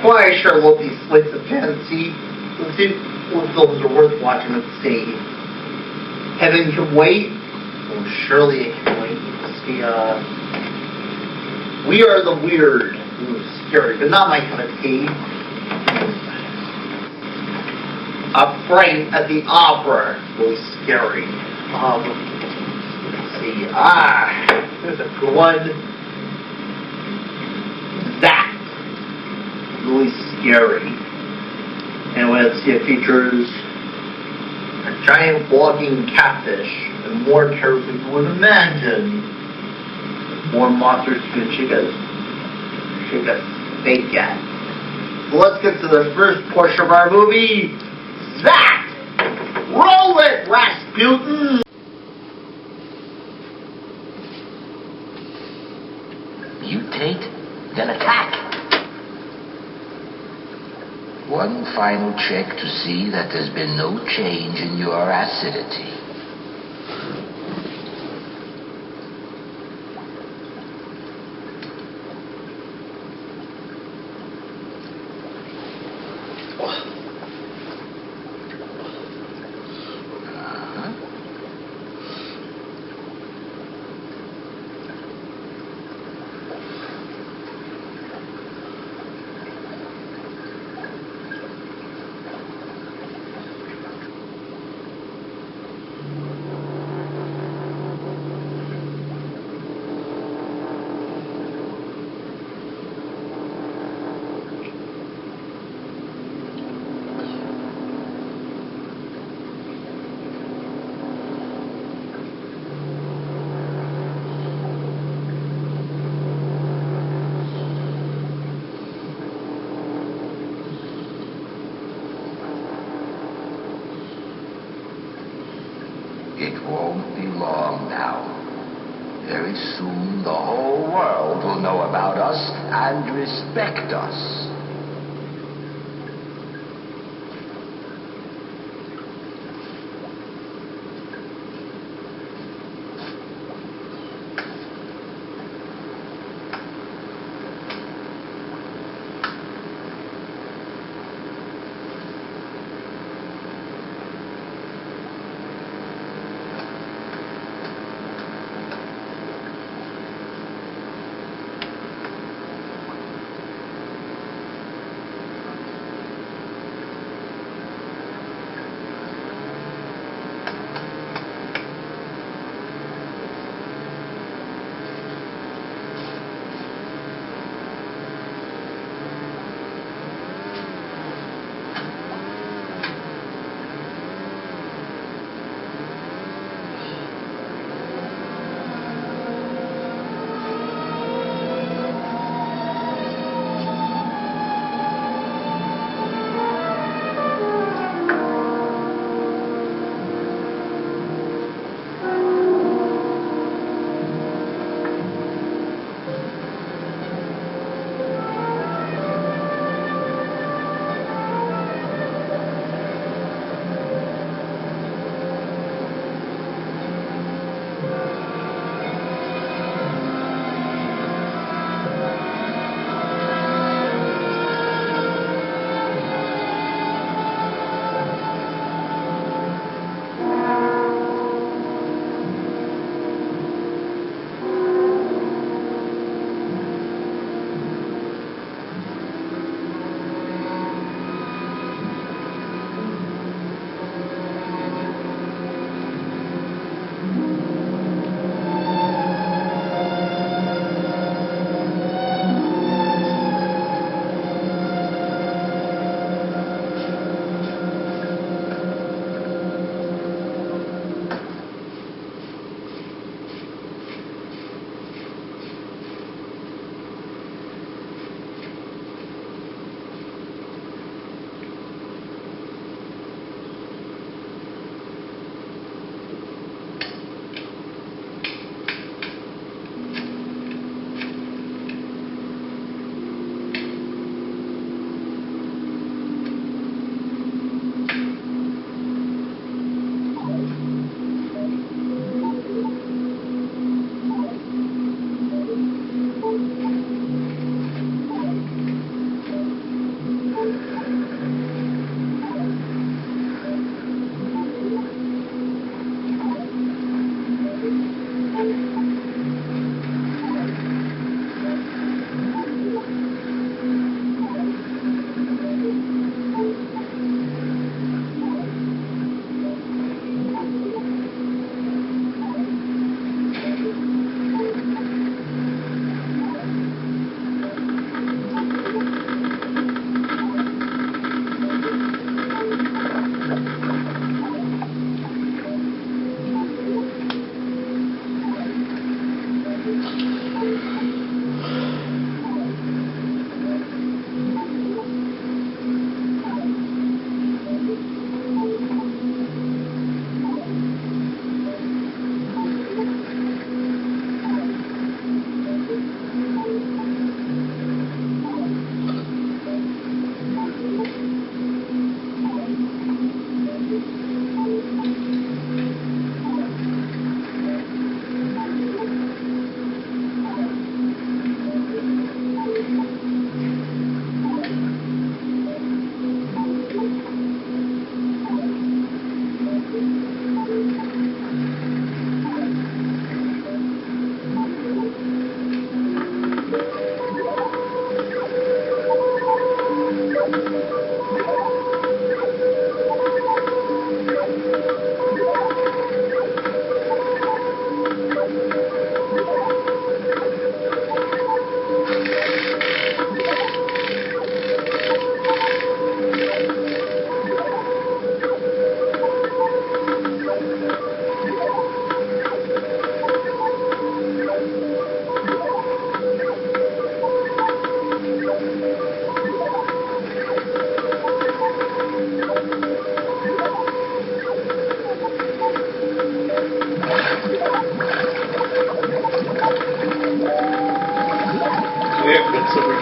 quite sure what these flicks of fantasy, let's see what films are worth watching. Let's see. Heaven Can Wait. Oh, surely it can wait. Let's see, We Are the Weird. Ooh, scary, but not my cup of tea. Fright at the Opera. Really scary. Let's see. There's a good one. That. Really scary. And let's see, it features a giant walking catfish and more terrors than you would imagine. More monsters you can shake a steak at. So let's get to the first portion of our movie. That! Roll it, Rasputin! Mutate, then attack. One final check to see that there's been no change in your acidity. It won't be long now. Very soon the whole world will know about us and respect us.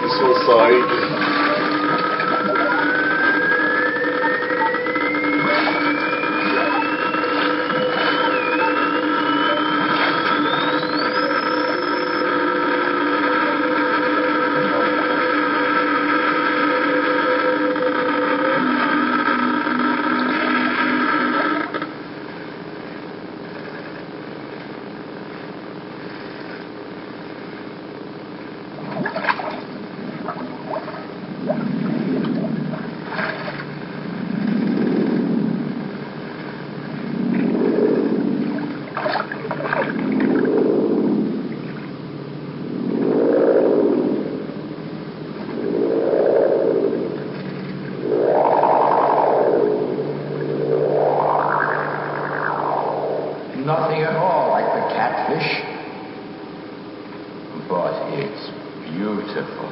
Suicide. Nothing at all like the catfish, but it's beautiful.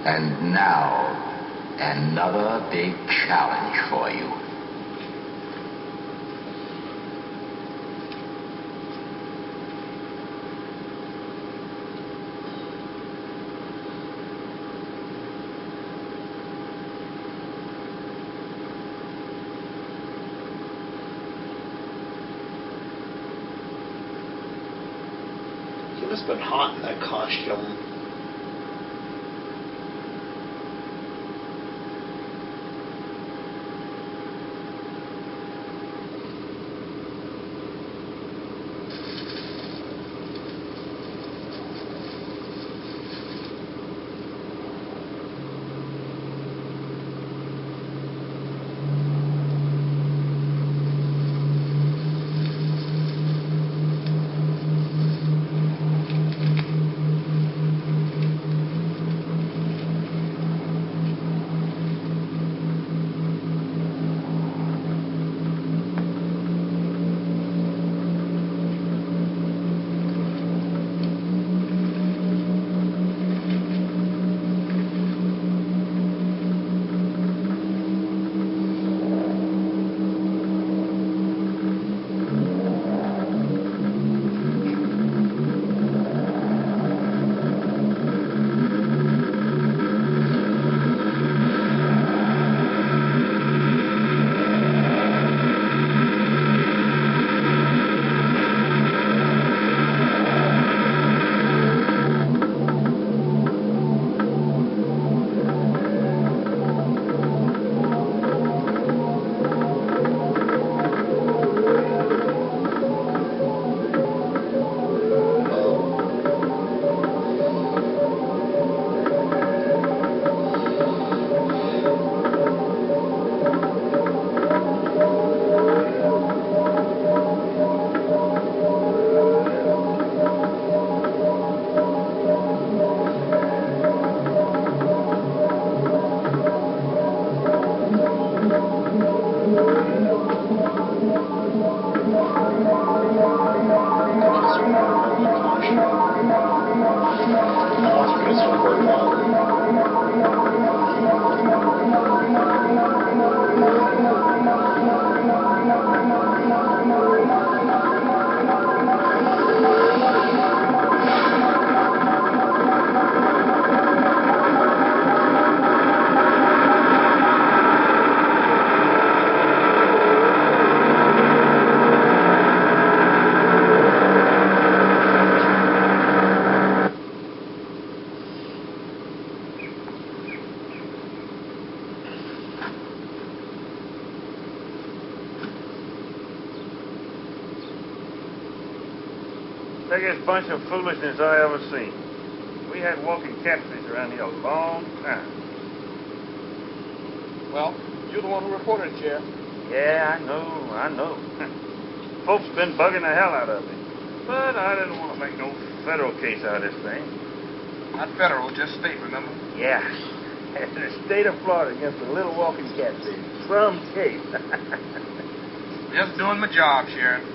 And now, another big challenge for you. He must have been hot in that costume. Biggest bunch of foolishness I ever seen. We We had walking catfish around here a long time. Well, you're the one who reported it, Sheriff. Yeah, I know. Folks been bugging the hell out of me. But I didn't want to make no federal case out of this thing. Not federal, just state, remember? Yeah. The state of Florida against a little walking catfish. Some case. Just doing my job, Sheriff.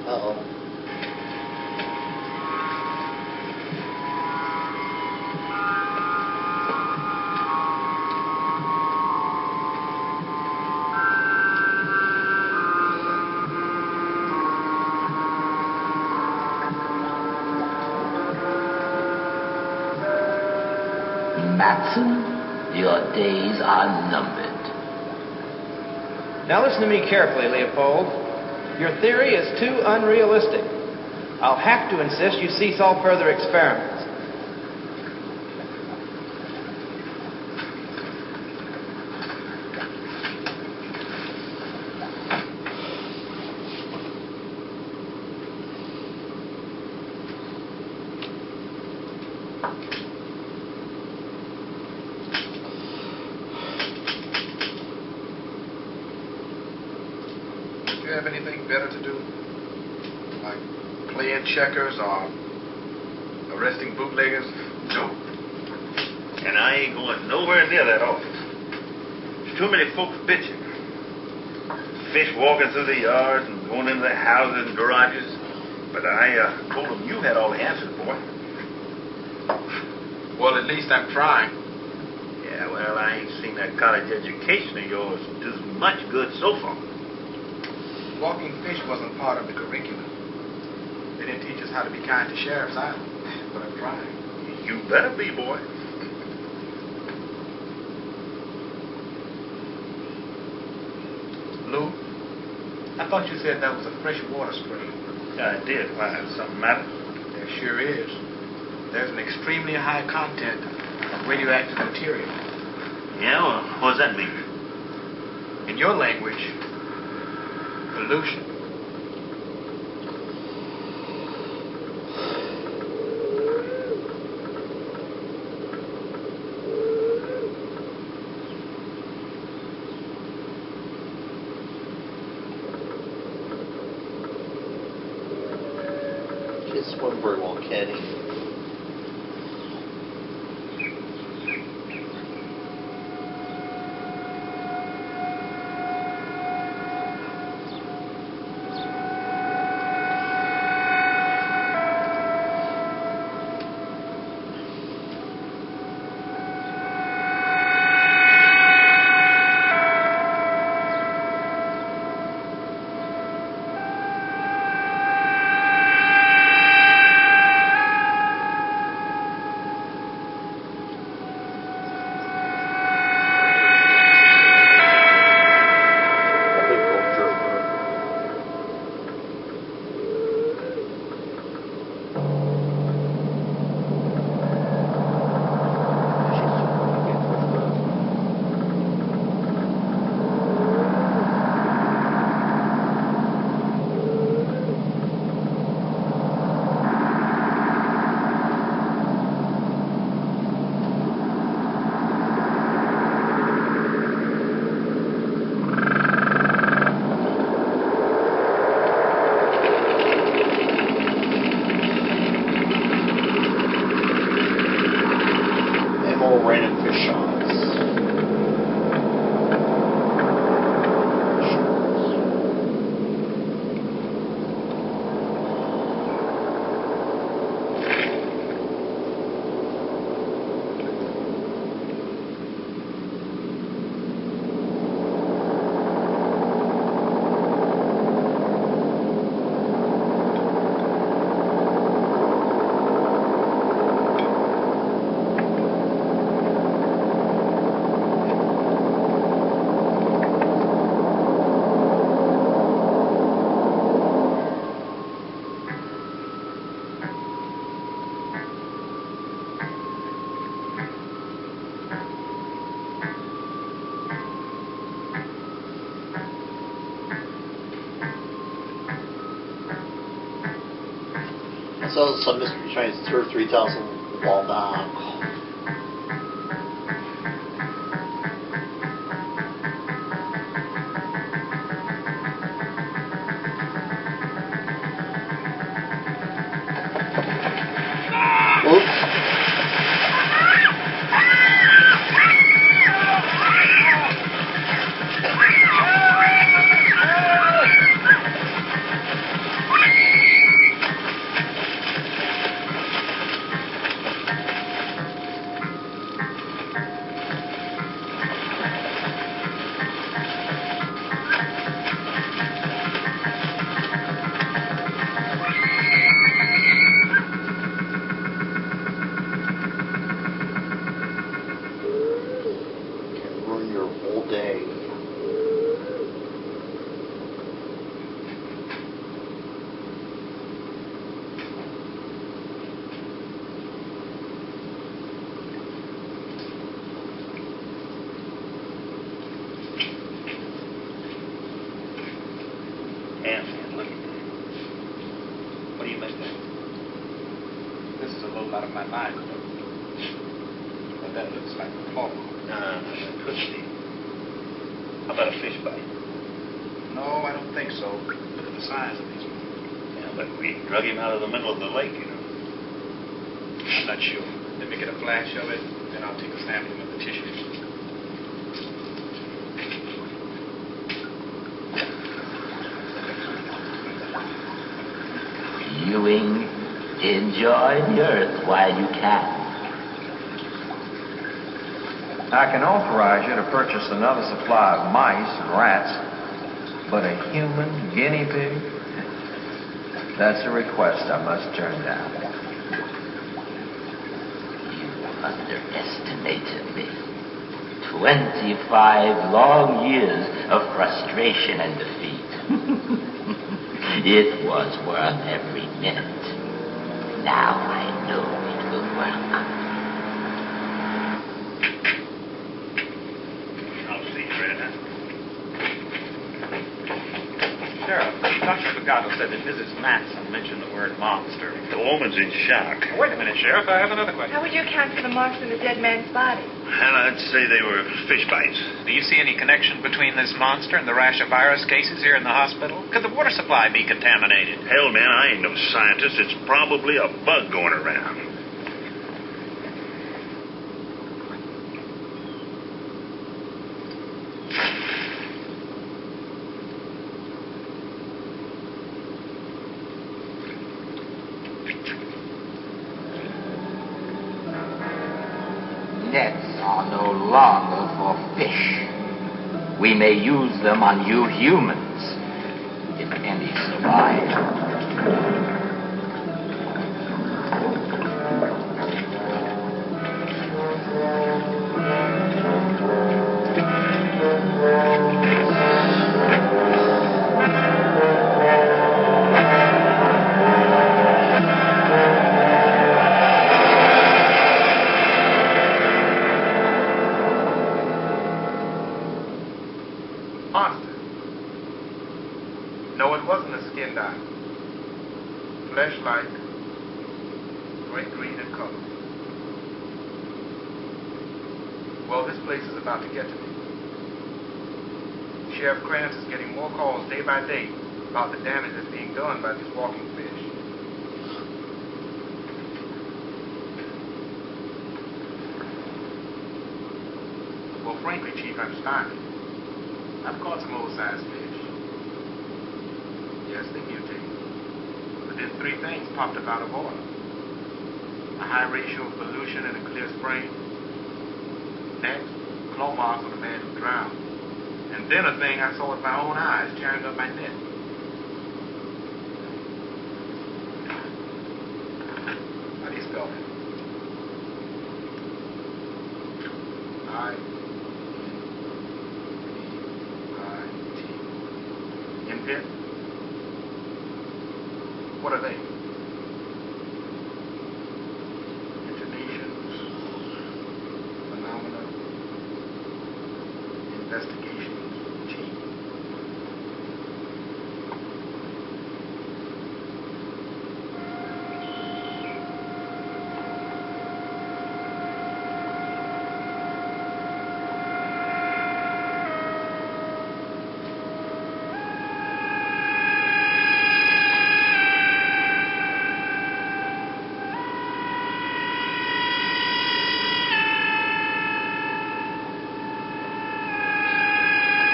Uh-oh. Matson, your days are numbered. Now listen to me carefully, Leopold. Your theory is too unrealistic. I'll have to insist you cease all further experiments. Do you have anything better to do? Like playing checkers or arresting bootleggers? Nope. And I ain't going nowhere near that office. There's too many folks bitching. Fish walking through the yards and going into the houses and garages. But I told them you had all the answers, boy. Well, at least I'm trying. Yeah, well, I ain't seen that college education of yours do much good so far. Walking fish wasn't part of the curriculum. They didn't teach us how to be kind to sheriffs either. But I'm trying. You better be, boy. Lou, I thought you said that was a fresh water spring. I did. Why, something matter? There sure is. There's an extremely high content of radioactive material. Yeah, well, what does that mean? In your language, pollution. Can't swim very well, can he? Fish shots. So some mystery trains 2 or 3,000 while back. Oops. Can ruin your whole day. Damn, man, look at that. What do you make of that? This is a little out of my mind, but that looks like a claw. No, that couldn't be. How about a fish bite? No, I don't think so. Look at the size of these ones. Yeah, but we drug him out of the middle of the lake, you know. I'm not sure. Let me get a flash of it, then I'll take a sample of the tissue. Ewing, enjoy the earth while you can. I can authorize you to purchase another supply of mice and rats, but a human guinea pig? That's a request I must turn down. You underestimated me. 25 long years of frustration and defeat. It was worth every minute. Now I know it will work. I'll see you, Red. Sheriff, Dr. Pagano said that Mrs. Matson mentioned the word monster. The woman's in shock. Wait a minute, Sheriff. I have another question. How would you account for the marks in the dead man's body? And I'd say they were fish bites. Do you see any connection between this monster and the rash of virus cases here in the hospital? Could the water supply be contaminated? Hell, man, I ain't no scientist. It's probably a bug going around. Nets are no longer for fish. We may use them on you humans, if any survive. Monster. No, it wasn't a skin dive. Flesh-like, gray-green in color. Well, this place is about to get to me. Sheriff Krantz is getting more calls day by day about the damage that's being done by these walking fish. Well, frankly, Chief, I'm starving. I've caught some old-sized fish. Yes, they mutate. But then three things popped up out of order. A high ratio of pollution in a clear spring. Next, claw marks on a man who drowned. And then a thing I saw with my own eyes tearing up my neck. How do you spell that? I-N-V-I-T. Infant? What are they? Intonations, phenomena, investigations, team.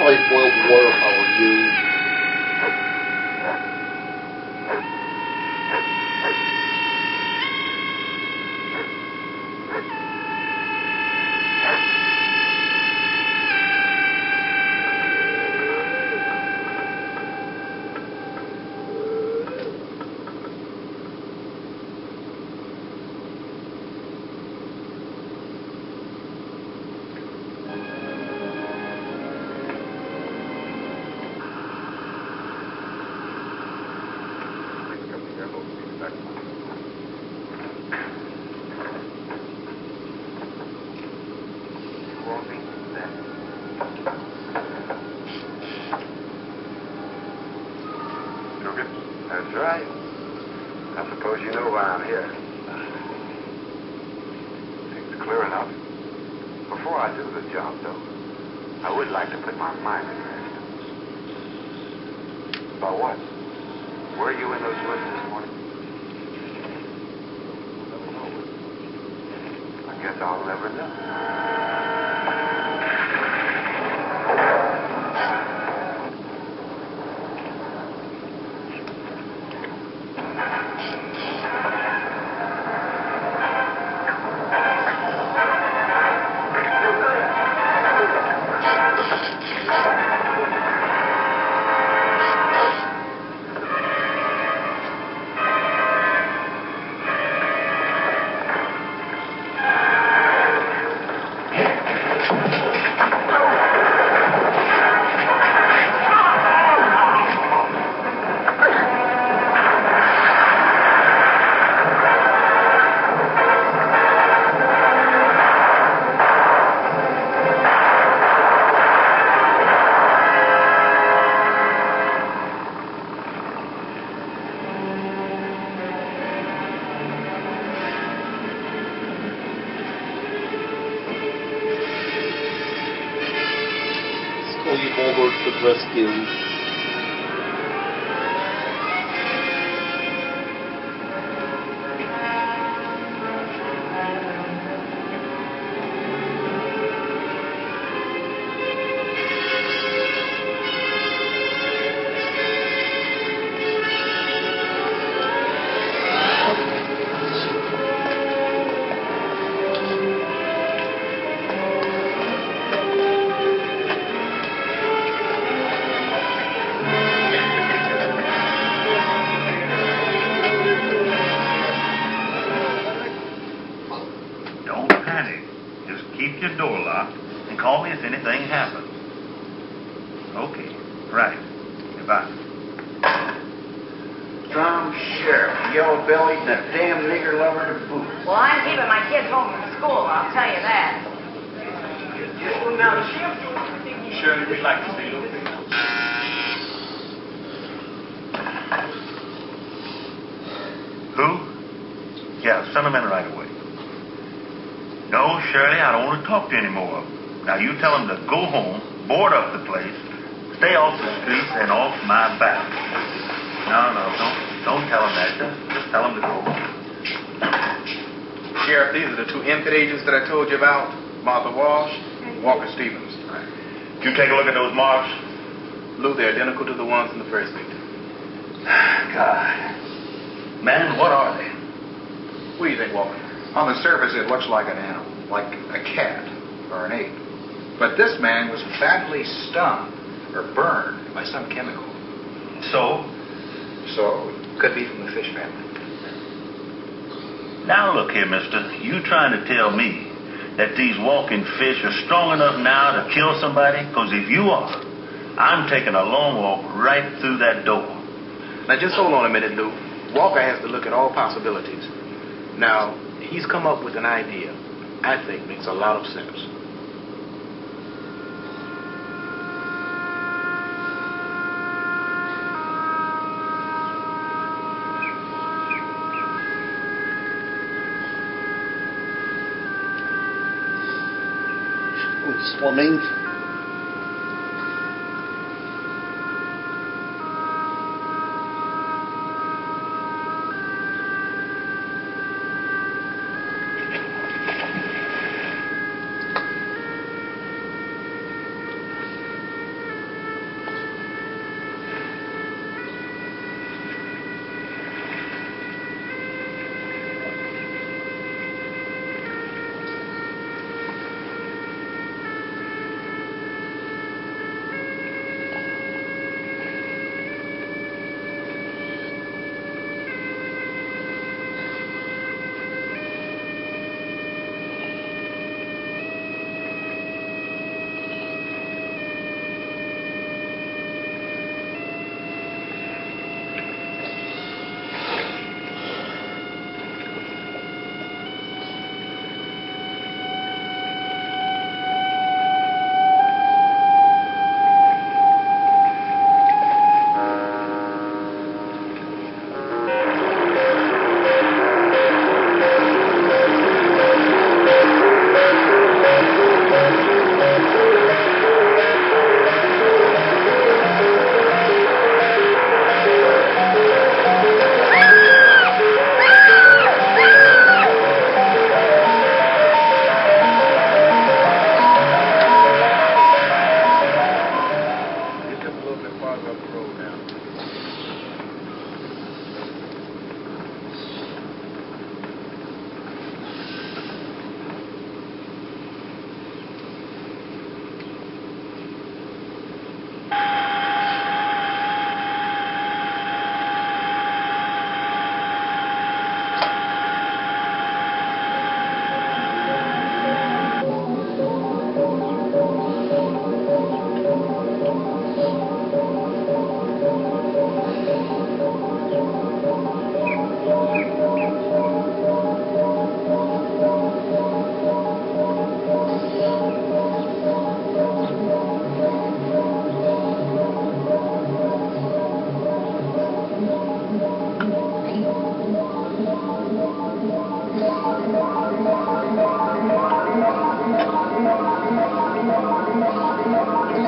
Like boiled water if I were you. That's right. I suppose you know why I'm here. Things clear enough. Before I do the job, though, I would like to put my mind at rest. About what? Were you in those woods this morning? I guess I'll never know. Over to the rescue. Keep your door locked and call me if anything happens. Okay, right. Goodbye. Some sheriff, yellow bellied, and a damn nigger lover to boot. Well, I'm keeping my kids home from school, I'll tell you that. Well, now, the sheriff do everything he surely would like to see, Luke. Who? Yeah, send them in right away. No, Shirley, I don't want to talk to you anymore. Now, you tell them to go home, board up the place, stay off the streets, and off my back. No, don't tell them that. Just tell them to go home. Sheriff, these are the two infant agents that I told you about, Martha Walsh. Walker Stevens. Did you take a look at those marks? Lou, they're identical to the ones in the first victim. God. Man, what are they? What do you think, Walker? On the surface, it looks like an animal, like a cat or an ape. But this man was badly stung or burned by some chemical. So? So, could be from the fish family. Now look here, mister. You trying to tell me that these walking fish are strong enough now to kill somebody? Because if you are, I'm taking a long walk right through that door. Now, just hold on a minute, Lou. Walker has to look at all possibilities. Now, he's come up with an idea I think makes a lot of sense. Swimming.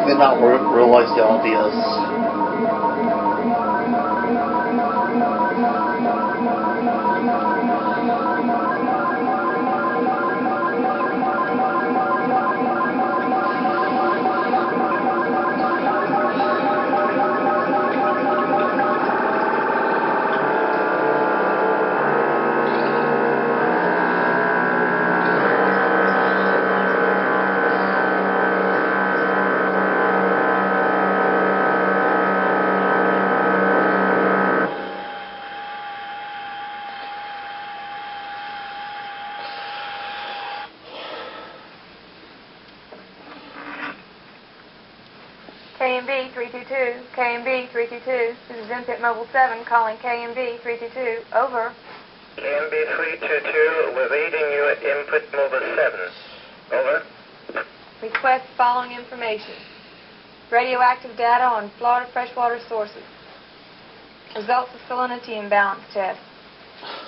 Did not realize the obvious. KMB 322, KMB 322. This is Input Mobile 7 calling KMB 322. Over. KMB 322, we're reading you at Input Mobile 7. Over. Request following information. Radioactive data on Florida freshwater sources. Results of salinity imbalance test.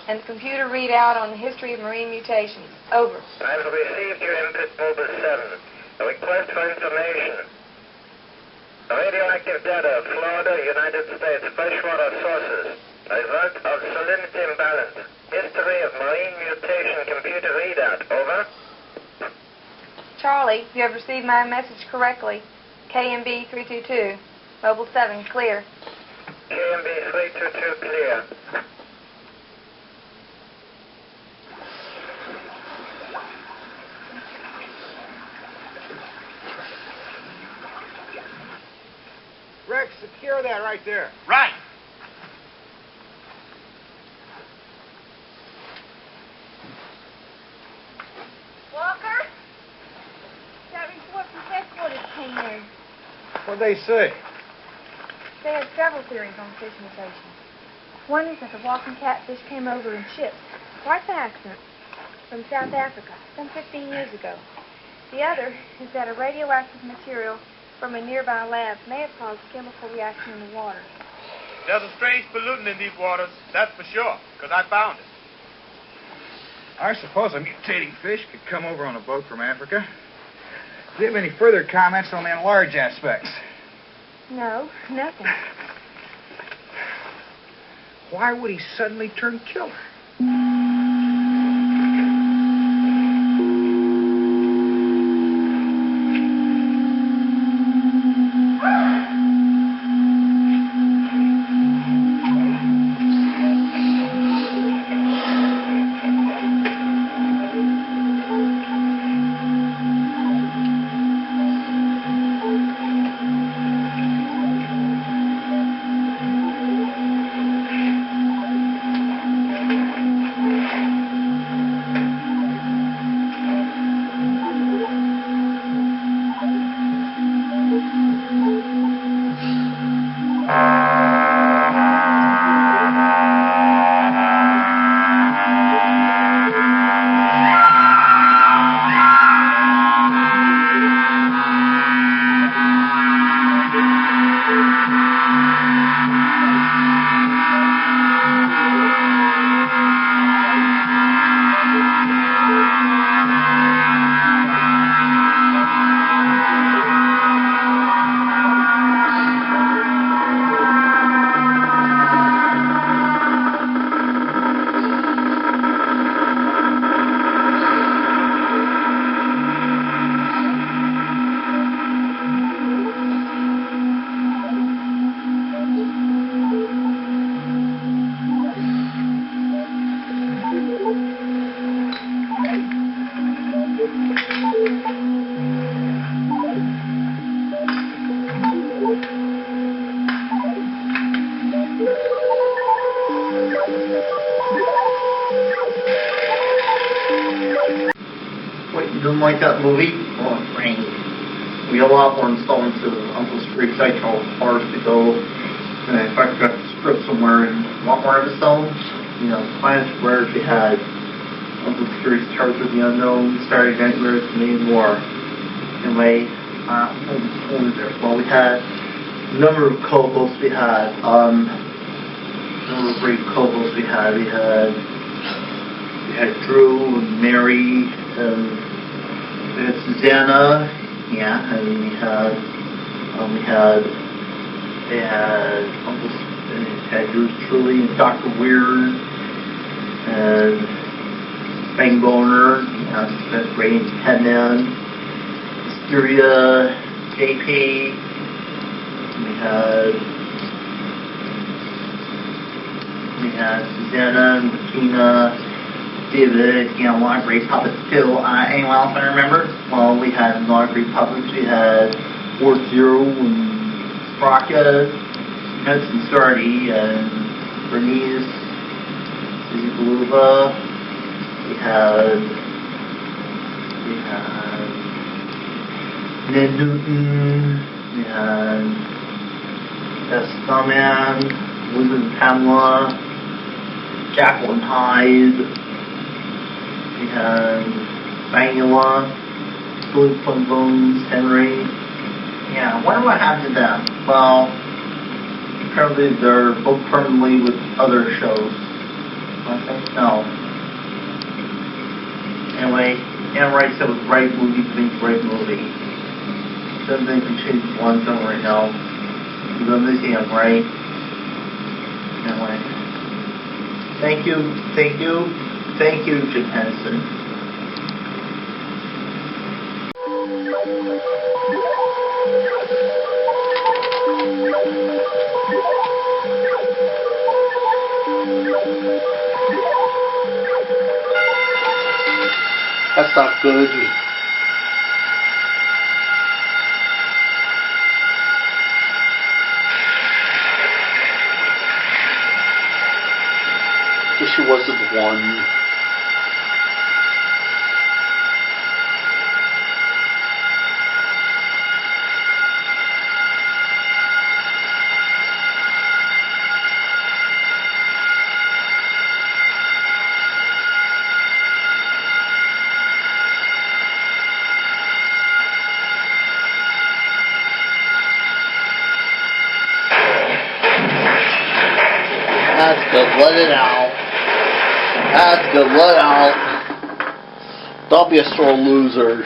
And computer readout on the history of marine mutations. Over. I've received your Input Mobile 7. A request for information. Radioactive data of Florida, United States freshwater sources. Result of salinity imbalance. History of marine mutation computer readout. Over. Charlie, Kelly, you have received my message correctly. KMB 322. Mobile 7, clear. KMB 322 clear. Rex, secure that right there. Right. Walker? That report from headquarters came in. What'd they say? They had several theories on the fish mutation. One is that the walking catfish came over in ships, quite by accident, from South Africa some 15 years ago. The other is that a radioactive material from a nearby lab may have caused a chemical reaction in the water. There's a strange pollutant in these waters, that's for sure, because I found it. I suppose a mutating fish could come over on a boat from Africa. Do you have any further comments on the enlarged aspects? No, nothing. Why would he suddenly turn killer? What, you didn't like that movie? Oh, it rained. We have a lot more installments of Uncle Street's I Tell Cars to go. And if I got the script somewhere and a lot more episodes, you know, Planet Squares, we had Uncle Street's Terrors of the Unknown, Saturday Night Mirrors, and more. Anyway, what was there? Well, we had a number of co-hosts. We had, a number of great co-hosts we had. We had Drew and Mary and Susanna, yeah, and we had Drew Truly and Dr. Weird and Bang Boner, that's Ray and Headman, Mysteria, JP, we had Susanna and Bettina, David, a lot of great puppets too. Anyone else I remember? Well, we had a lot of great puppets. We had Fort Zero and Sprocket, Nuts and Sardi, and Bernice, Susie Beluva. We had Ned Newton. We had Starman, Elizabeth and Pamela, Jacqueline Hyde. We had Bangula, Billy Plum Bones, Henry. Yeah, I wonder what happened to them. Well, apparently they're both permanently with other shows. I think no. Anyway, Anne Rice said it was the right movie to make the right movie. Doesn't think we changed one film right now. You're going to miss him, right? Anyway. Thank you, Jim Henson. That's not good. She wasn't one. That's good. Let it out. That's good. Let it out. Don't be a sore loser.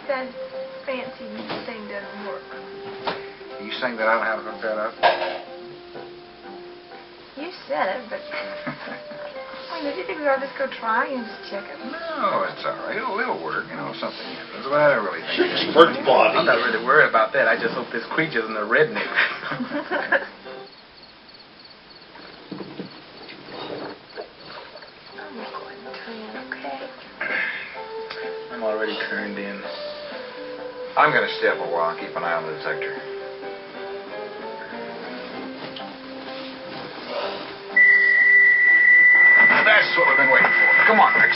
That fancy thing doesn't work. You saying that I don't have to hook that up? You said it, but I mean, did you think we ought to just go try and just check it? No, it's all right. It'll work. You know, if something happens. But I don't really think it is. Bird body. I'm not really worried about that. I just hope this creature's in a redneck. I'm going to turn, okay? I'm already turned in. I'm going to stay up a while and keep an eye on the detector. That's what we've been waiting for. Come on, Rex.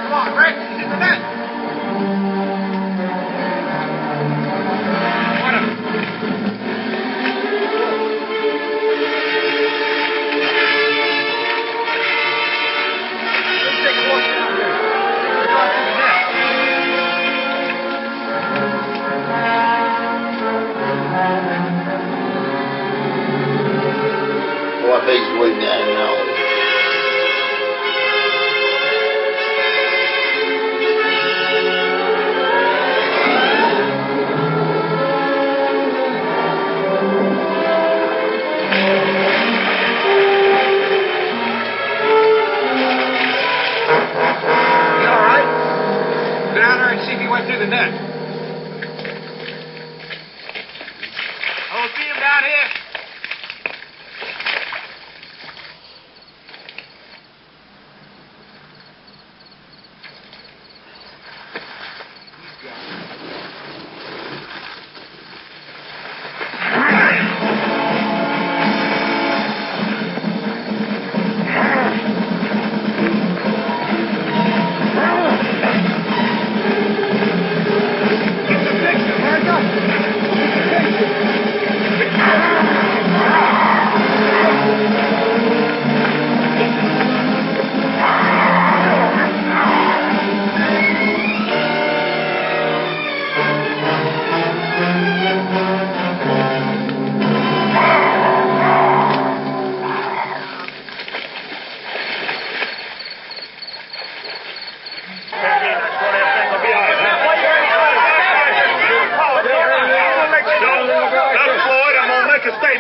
Come on, Rex. Hit the net. Let's take a walk down there. We're going through the net. Well, basically, no. You all right? Go down there and see if he went through the net. Oh, see him down here?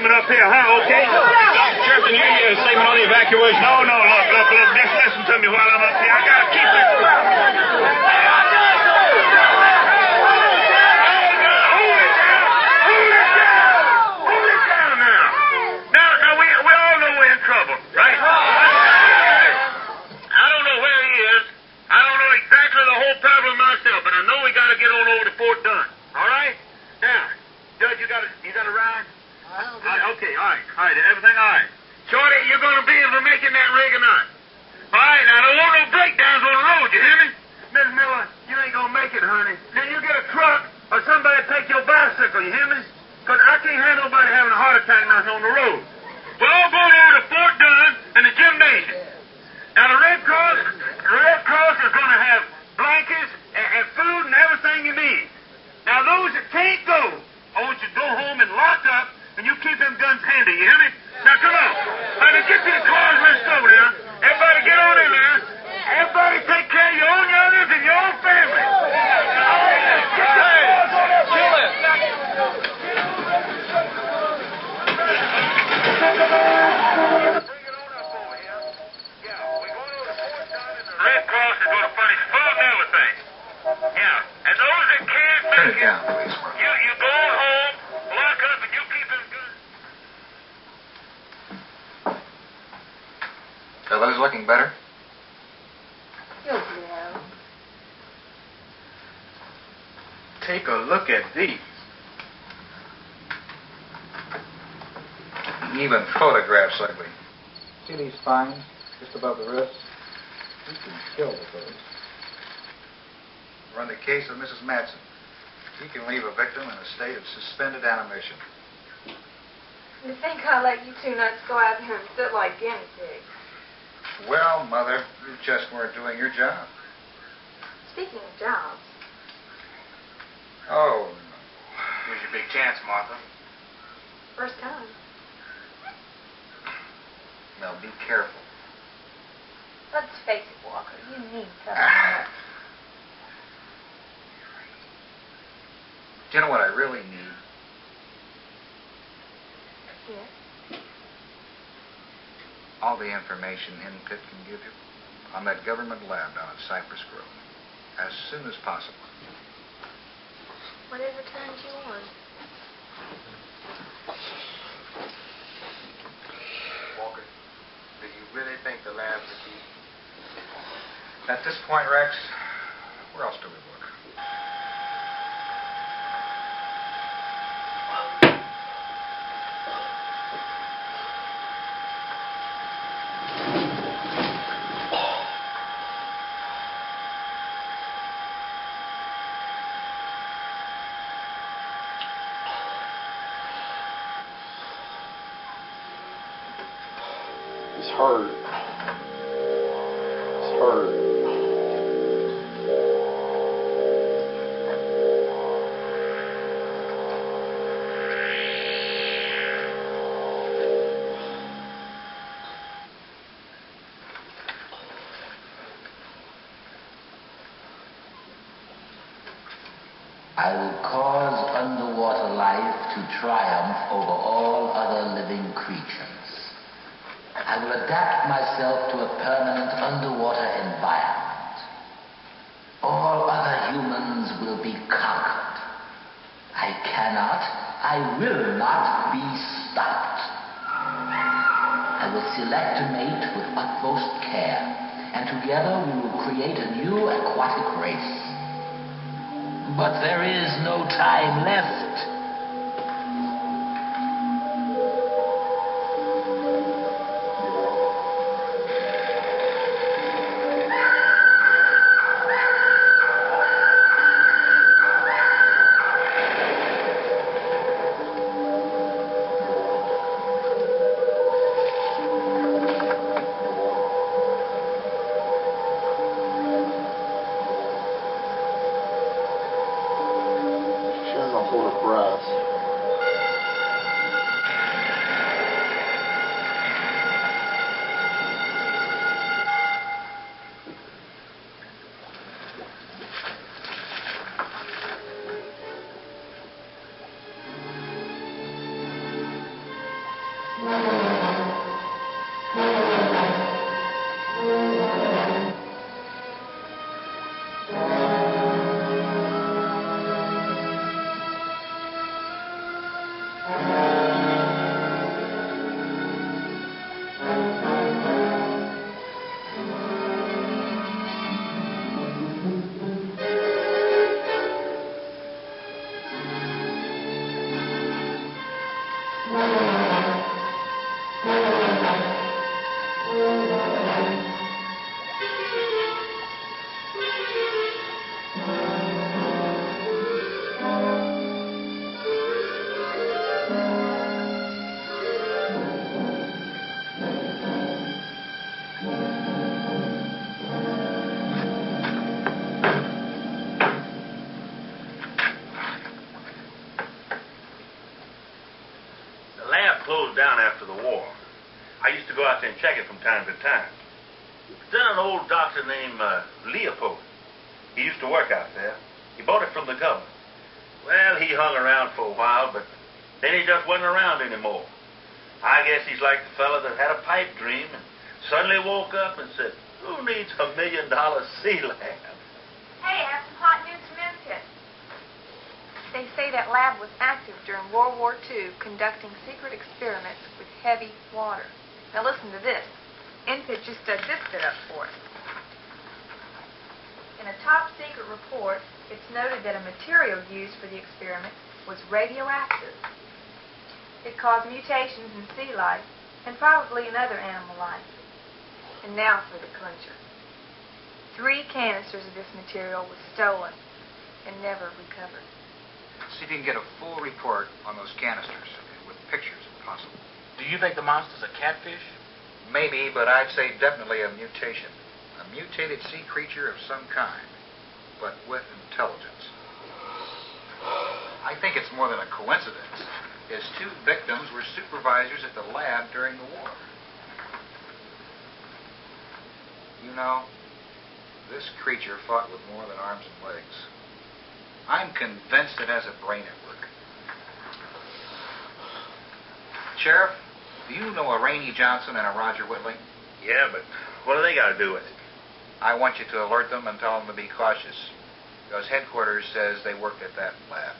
Up here, huh? Okay? Sheriff, can you give me a statement on the evacuation? No, look. Just listen to me while I'm up here. I gotta keep this. Hold it down now. Now, we all know we're in trouble, right? or not? All right, now, don't want no breakdowns on the road, you hear me? Miss Miller, you ain't gonna make it, honey. Then you get a truck or somebody take your bicycle, you hear me? Because I can't have nobody having a heart attack nothing on the road. We're all going over to Fort Dunn and the gymnasium. Now, the Red Cross is going to have blankets and food and everything you need. Now, those that can't go, I want you to go home and lock up, and you keep them guns handy, you hear me? Now, come on. Honey, get these cars rest over there. Everybody get on in there. Everybody take care of your own youngers and your own family. Kill it! Red Cross is going to furnish food and everything. Yeah, and those that can't Turn make it down, please. you go home, lock up, and you keep them guns. Are those looking better? You'll know. Take a look at these. Even photographs ugly. See these spines just above the wrist? You can kill with those. Run the case of Mrs. Madsen. He can leave a victim in a state of suspended animation. You think I'll let you two nuts go out there and sit like guinea pigs? Well, Mother, you just weren't doing your job. Speaking of jobs, Oh, no. Here's your big chance, Martha. first time. Now, be careful. Let's face it, Walker, you need something else. Do you know what I really need? Yes? All the information Henny Pitt can give you on that government lab down at Cypress Grove. As soon as possible. Whatever turns you on. Walker, do you really think the lab's the key? At this point, Rex, where else do we look? It's hard. It's hard. I will cause underwater life to triumph over all other living creatures. I will adapt myself to a permanent underwater environment. All other humans will be conquered. I will not be stopped. I will select a mate with utmost care, and together we will create a new aquatic race. But there is no time left. Sharing a photograph. to go out there and check it from time to time. Then an old doctor named Leopold. He used to work out there. He bought it from the government. Well, he hung around for a while, but then he just wasn't around anymore. I guess he's like the fella that had a pipe dream and suddenly woke up and said, "Who needs $1 million sea land?" Hey, have some hot new cement pits. They say that lab was active during World War II, conducting secret experiments with heavy water. Now listen to this. NPIT just dug this bit up for us. In a top-secret report, it's noted that a material used for the experiment was radioactive. It caused mutations in sea life and probably in other animal life. And now for the clincher. 3 canisters of this material was stolen and never recovered. See if you can get a full report on those canisters, with pictures if possible. Do you think the monster's a catfish? Maybe, but I'd say definitely a mutation. A mutated sea creature of some kind, but with intelligence. I think it's more than a coincidence. His 2 victims were supervisors at the lab during the war. You know, this creature fought with more than arms and legs. I'm convinced it has a brain at work. Sheriff, do you know a Rainey Johnson and a Roger Whitley? Yeah, but what do they got to do with it? I want you to alert them and tell them to be cautious, because headquarters says they worked at that lab.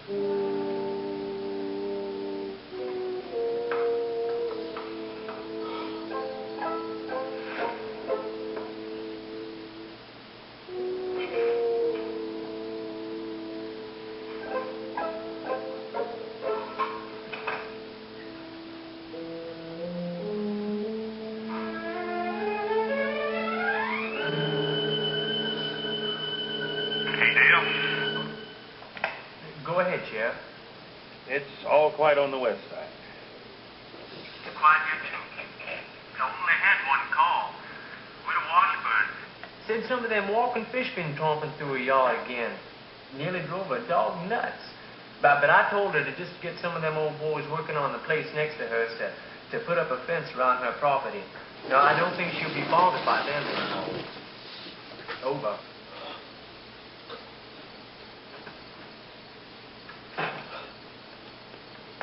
Hey, Dale. Go ahead, Sheriff. It's all quiet on the west side. Quiet here, too. I only had one call. Where the Washburn? Said some of them walking fish been tromping through a yard again. Nearly drove a dog nuts. But I told her to just get some of them old boys working on the place next to hers to put up a fence around her property. No, I don't think she'll be bothered by them anymore. Over.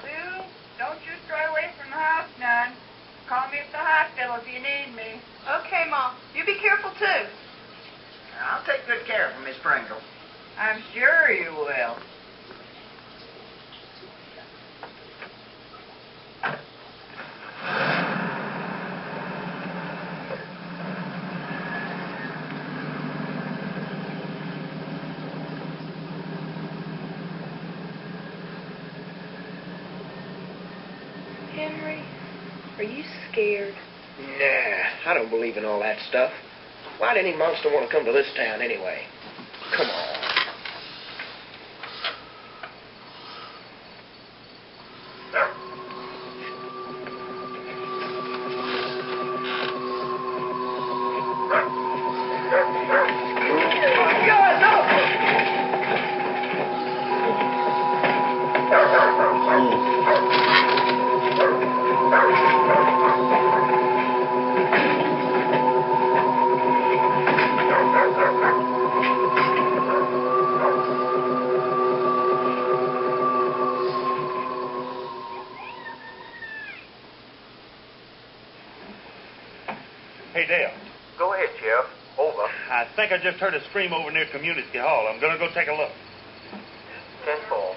Sue, don't you stray away from the house none. Call me at the hospital if you need me. Okay, Mom. You be careful, too. I'll take good care of him, Miss Pringle. I'm sure you will. Henry, are you scared? Nah, I don't believe in all that stuff. Why'd any monster want to come to this town anyway? Come on. Hey, Dale. Go ahead, Sheriff. Over. I think I just heard a scream over near Community Hall. I'm going to go take a look. 10-4.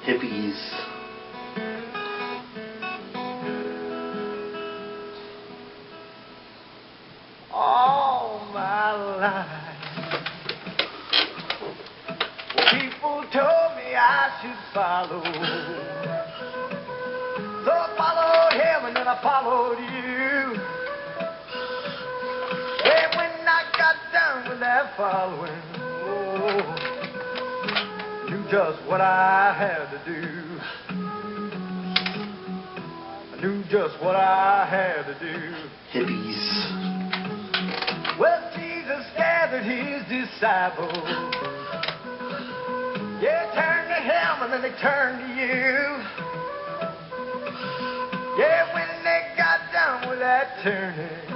Hippies. All my life, people told me I should follow. So I followed him and then I followed you. And when I got done with that following, oh, knew just what I had to do. I knew just what I had to do. Hippies. Well, Jesus gathered his disciples. Yeah, turn to him and then they turn to you. Yeah, when they got done with that turning,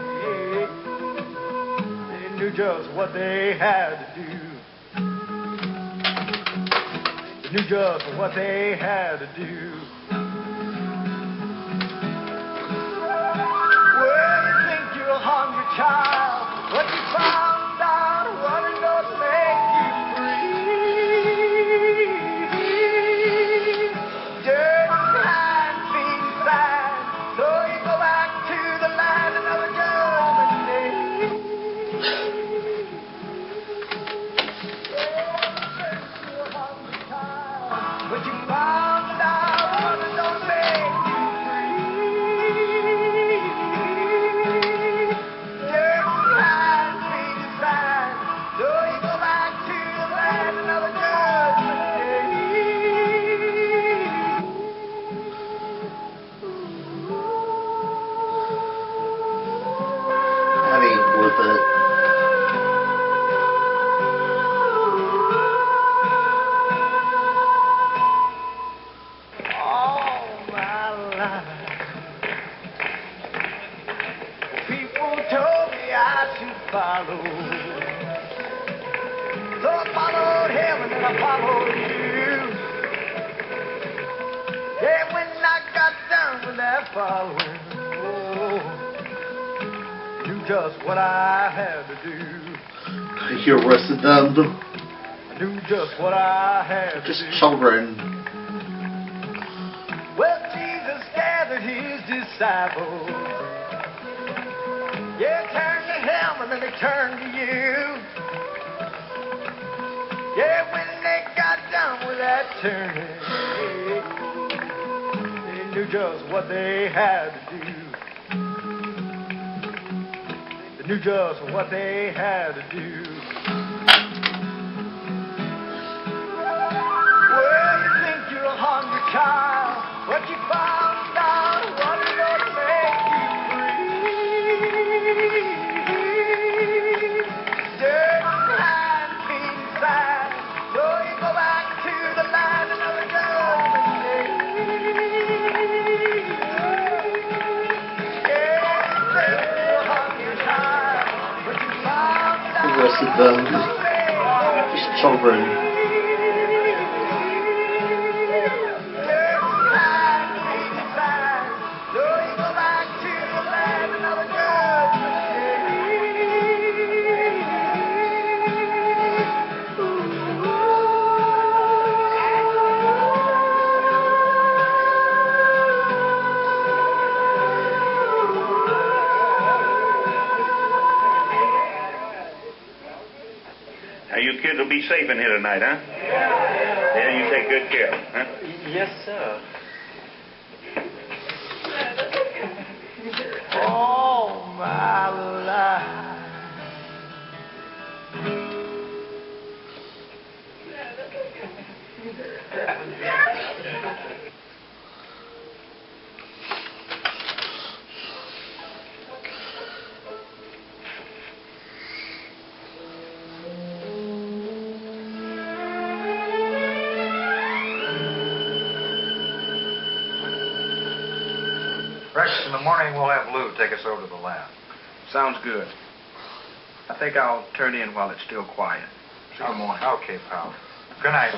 they knew just what they had to do. They knew just what they had to do. Well, you think you're a hungry child, but you found out what it does make you free. Dirty behind, feet inside, so you go back to the land of the judgment day. You're a hungry child, but you found out what it does make you free. Dirty followed. So I followed him and then I followed you. Yeah, when I got done with that following, oh, knew just what I had to do. He arrested them. I knew just what I had Just to do. children. Well, Jesus gathered his disciples. Yeah, turned to him and then they turned to you. Yeah, when they got done with that turning, they knew just what they had to do. They knew just what they had to do. Well, you think you're a hungry child, but you found out what is gonna make you free. Dirty behind, feet inside, so you go back to the land of the judgment day. Yeah, you think you're a hungry child, but you found out Arrested them. Just children. Now, you kids will be safe in here tonight, huh? Yeah, you take good care of them, huh? Yes, sir. Oh, my life. Rex, in the morning we'll have Lou take us over to the lab. Sounds good. I think I'll turn in while it's still quiet. Good morning. Okay, pal. Good night.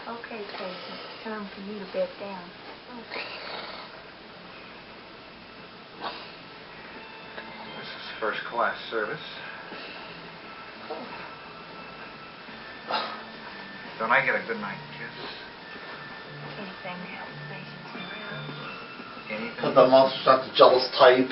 Okay, Casey. Time for you to bed down. This is first class service. Don't I get a good night kiss? Anything to help patients around. Anything? But the monster's not the jealous type.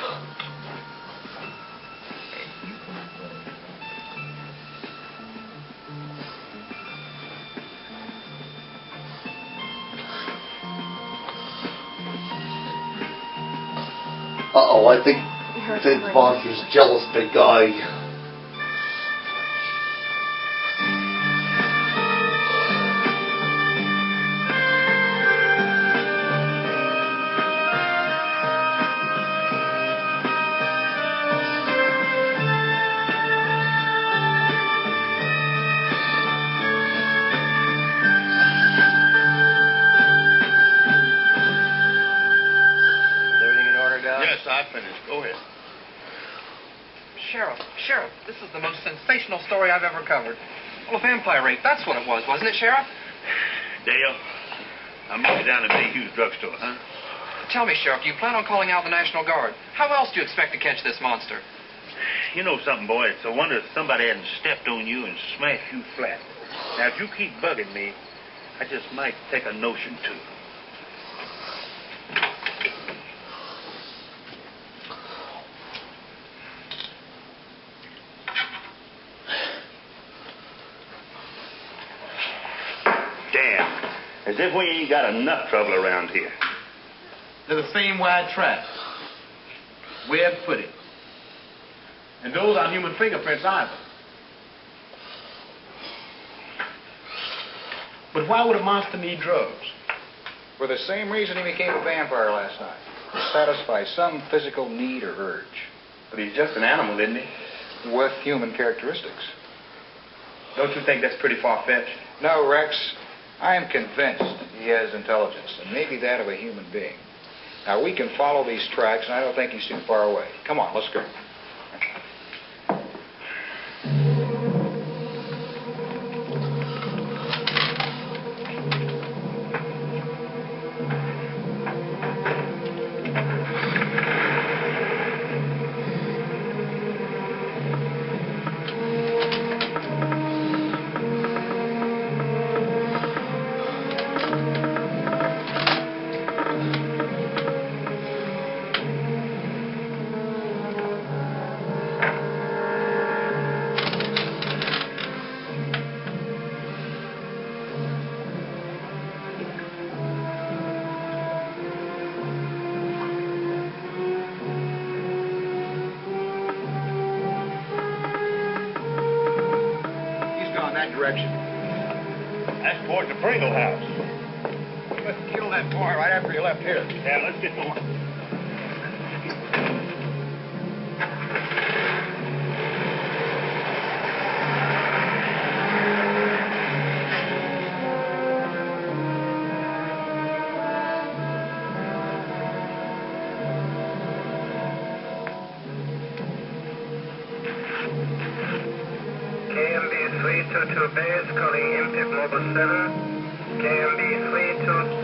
Uh-oh, I think the monster's jealous, big guy. Yes, I finished. Go ahead. Sheriff, this is the most sensational story I've ever covered. Well, a vampire rape, that's what it was, wasn't it, Sheriff? Dale, I'll meet you down at Mayhew's drugstore, huh? Tell me, Sheriff, do you plan on calling out the National Guard? How else do you expect to catch this monster? You know something, boy? It's a wonder somebody hadn't stepped on you and smashed you flat. Now, if you keep bugging me, I just might take a notion to. Damn. As if we ain't got enough trouble around here. They're the same wide tracks. Web footed. And those aren't human fingerprints either. But why would a monster need drugs? For the same reason he became a vampire last night. To satisfy some physical need or urge. But he's just an animal, isn't he? With human characteristics. Don't you think that's pretty far-fetched? No, Rex. I am convinced he has intelligence, and maybe that of a human being. Now, we can follow these tracks, and I don't think he's too far away. Come on, let's go. That direction. That's towards the Pringle house. We must have killed that boy right after he left here. Yeah, let's get going. KMB 322 base calling Impact Mobile 7. KMB 32.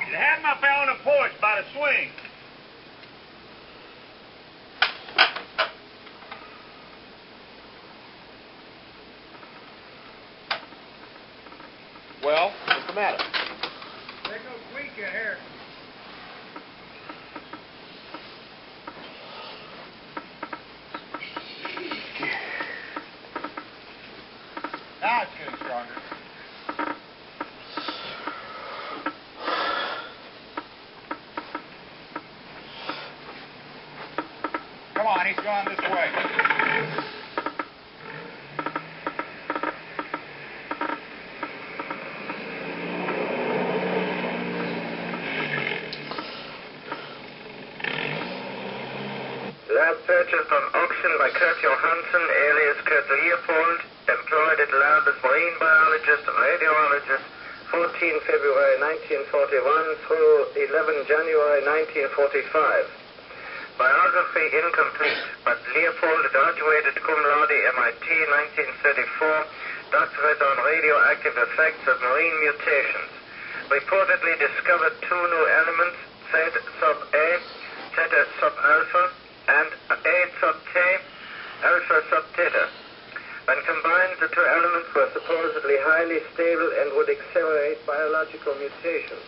It had my fell on the porch by the swing. Well, what's the matter? There goes Week in here. Now it's getting stronger. Come on, he's going this way. Lab purchased on auction by Kurt Johansson, alias Kurt Leopold, employed at lab as marine biologist and radiologist, 14 February 1941 through 11 January 1945. Biography incomplete, but Leopold graduated cum laude MIT 1934, doctorate on radioactive effects of marine mutations. Reportedly discovered two new elements, Z sub A, theta sub alpha, and A sub T, alpha sub theta. When combined, the two elements were supposedly highly stable and would accelerate biological mutations.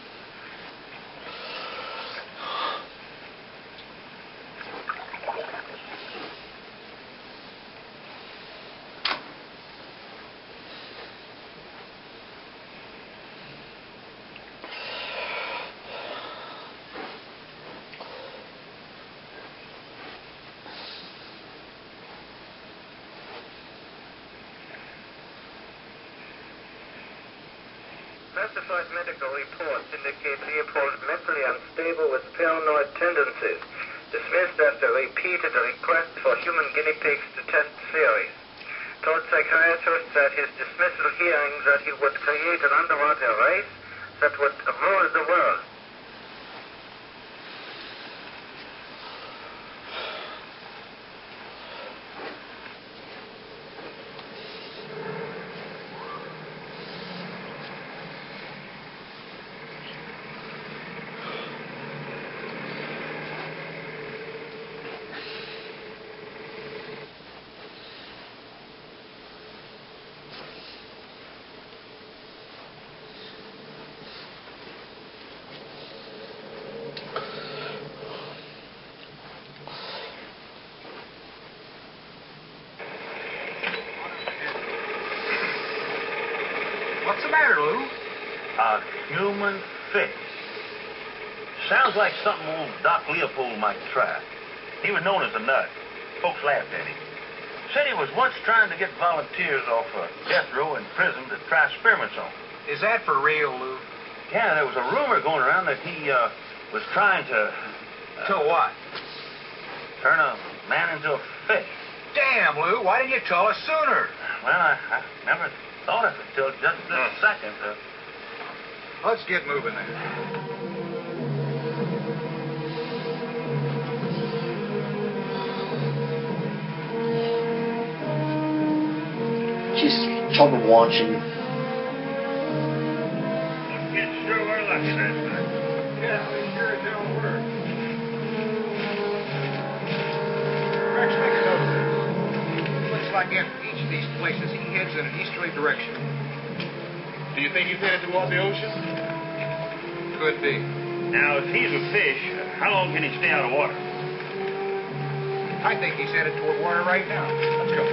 Classified medical reports indicate Leopold mentally unstable with paranoid tendencies, dismissed after repeated requests for human guinea pigs to test theories. Told psychiatrists at his dismissal hearings that he would create an underwater race that would rule the world. What's the matter, Lou? A human fish. Sounds like something old Doc Leopold might try. He was known as a nut. Folks laughed at him. Said he was once trying to get volunteers off death row in prison to try experiments on. Is that for real, Lou? Yeah, there was a rumor going around that he was trying to... To what? Turn a man into a fish. Damn, Lou, why didn't you tell us sooner? Well, I never thought of it till just this second. Let's get moving then. Just trouble watching. Kids sure were lucky that night. Yeah, they sure as hell were. Rex, make a note of this. Looks like in each of these places he heads in an easterly direction. Do you think he's headed toward the ocean? Could be. Now, if he's a fish, how long can he stay out of water? I think he's headed toward water right now. Let's go.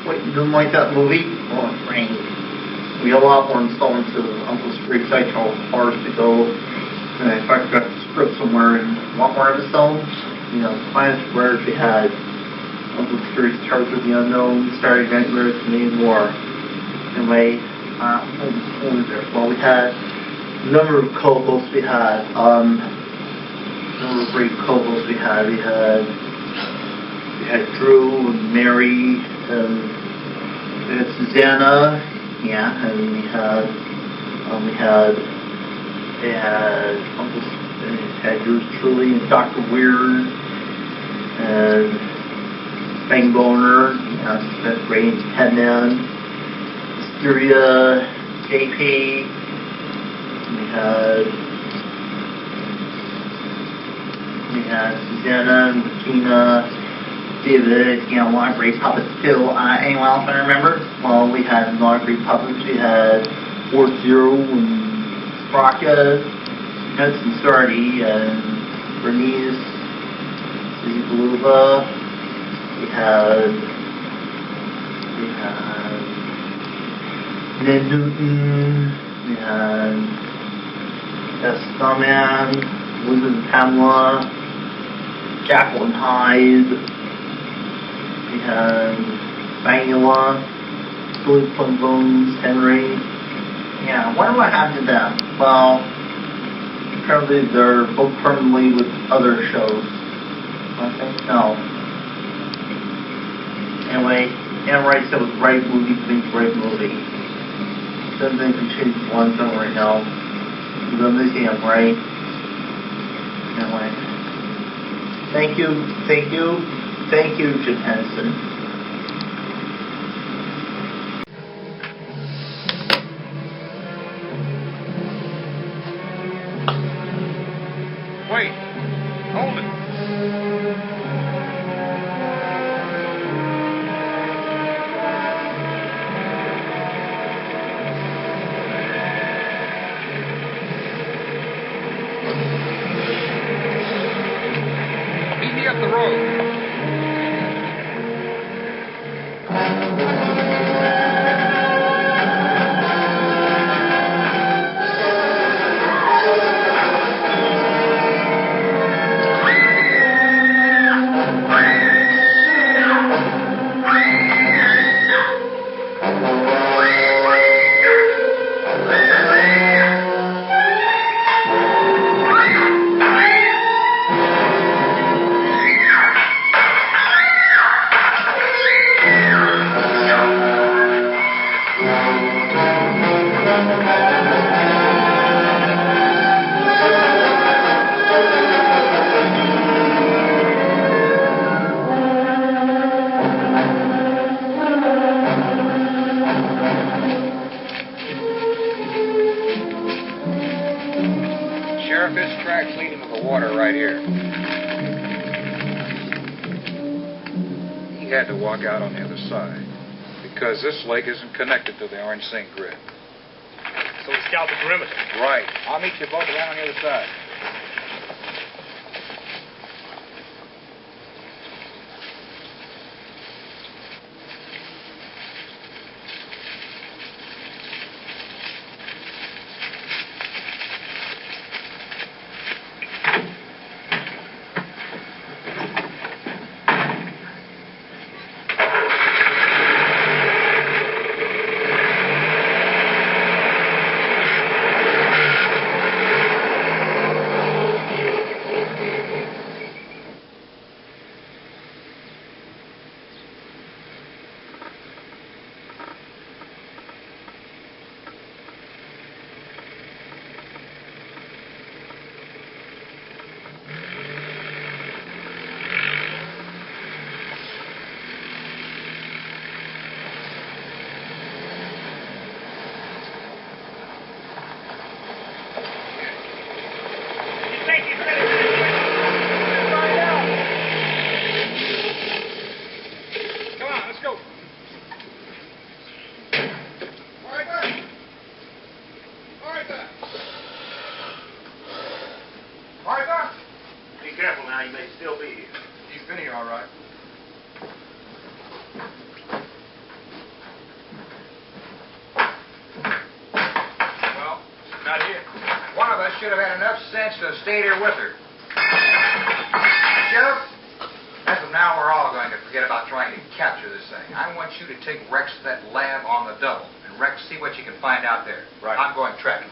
Wait, you didn't like that movie? Oh, it rained. We have a lot more installments of Uncle Street's I Tell Horrors to go. And if I got the script somewhere and a lot more episodes, you know, Planet Squares, we had Uncle Street's Terrors of the Unknown, Starry Nightmares, and more. Anyway, what was there? Well, we had a number of co-hosts. We had, a number of great co-hosts we had. We had Drew and Mary and Susanna, yeah, and we had yours truly and Dr. Weird and Bang Boner, Smith Ray and Headman, Mysteria, JP, we had Susanna and Regina, David, a lot of great puppets too. Anyone else I remember? Well, we had a lot of great puppets. We had Fort Zero and Sprocket, Nuts and Sardi, and Bernice, Susie Beluva. We had Ned Newton. We had Starman, Elizabeth Pamela, Jacqueline Hyde. We had Bangula, Billy Plum Bones, Henry. Yeah, what do I have to them? Well, apparently they're both permanently with other shows. I think no. Anyway, Anne Rice said it was the right movie for me, right movie. Doesn't think we changed one song right now. You're going to see him, right? Anyway. Thank you, Jim Henson. Wait. Hold it. Meet me up the road. Sheriff, this track's leading to the water right here. He had to walk out on the other side because this lake isn't connected to the orange sink grid. So we scout the perimeter. Right. I'll meet you both around on the other side. Come on, let's go. Arthur! Be careful now, you may still be here. He's been here, all right. Well, Not here. one of us should have had enough sense to have stayed here with her. Sheriff, as of now, we're all going to forget about trying to capture this thing. I want you to take Rex to that lab on the double. And Rex, see what you can find out there. Right. I'm going tracking.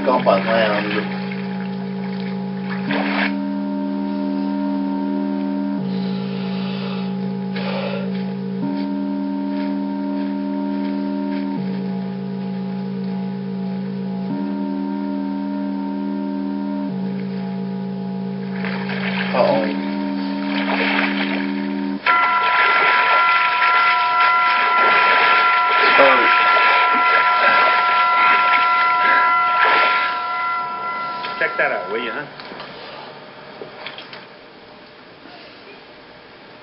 back up on land. Check that out, will you, huh?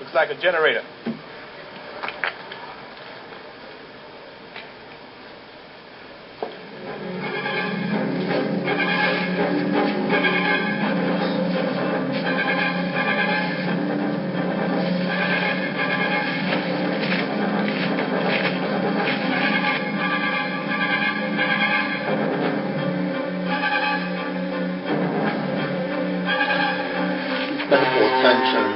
Looks like a generator. Medical attention.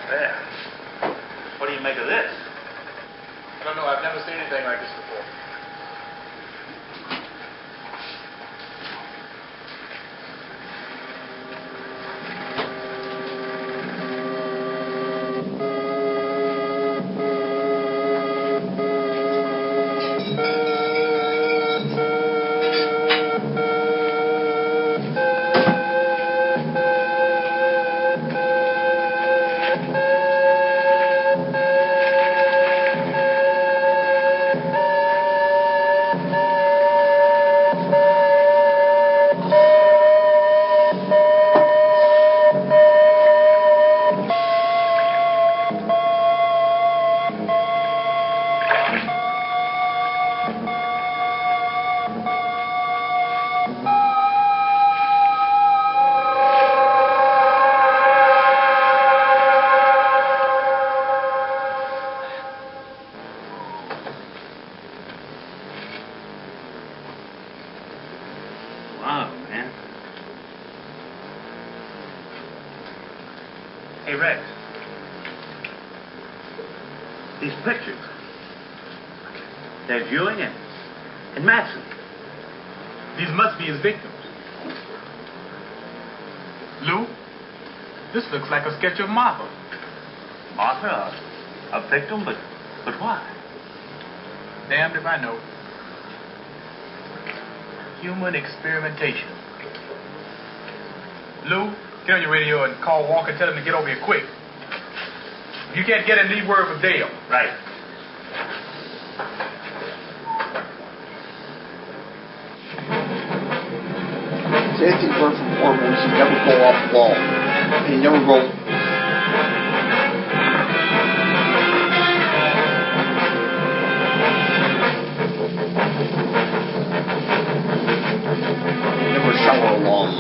There. What do you make of this? I don't know. I've never seen anything like this before. Wow, man. Hey, Rex. These pictures. They're Ewing and Matson. These must be his victims. Lou, this looks like a sketch of Martha. Martha, a victim, but why? Damned if I know. Human experimentation. Lou, get on your radio and call Walker and tell him to get over here quick. If you can't get him, leave word for Dale. Right. Safety first and foremost, you never go off the wall. And you never go. Never shower alone.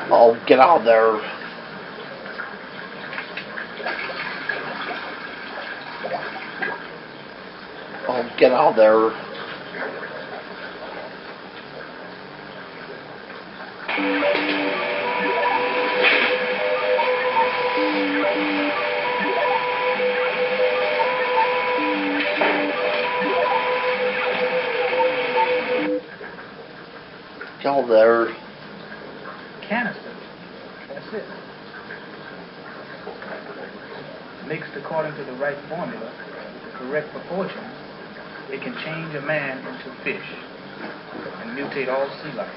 Oh, get out of there. Oh, get out of there. Get out of there. Canister. That's it. Mixed according to the right formula, with the correct proportions, it can change a man into fish and mutate all sea life.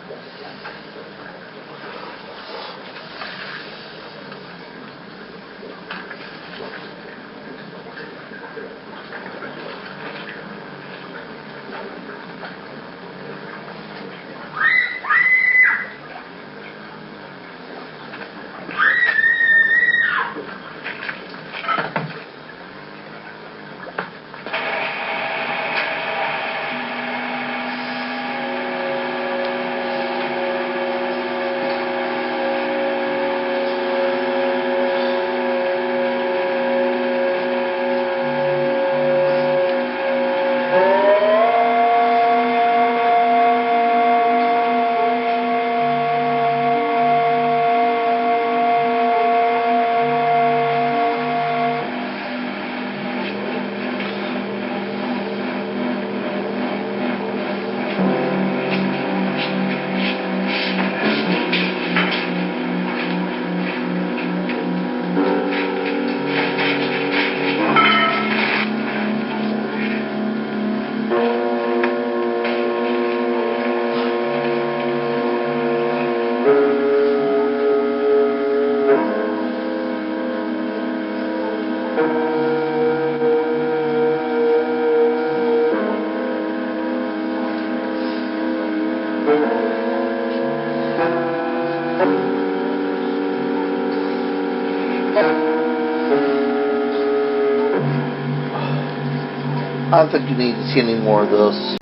I don't think you need to see any more of this.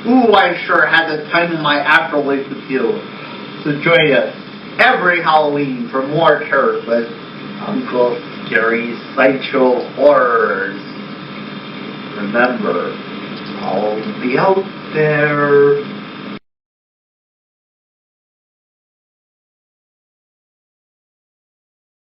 Ooh, I sure had the time of my afterlife with you. So join us every Halloween for more terror with Uncle Gary's Sideshow Horrors. Remember, I'll be out there.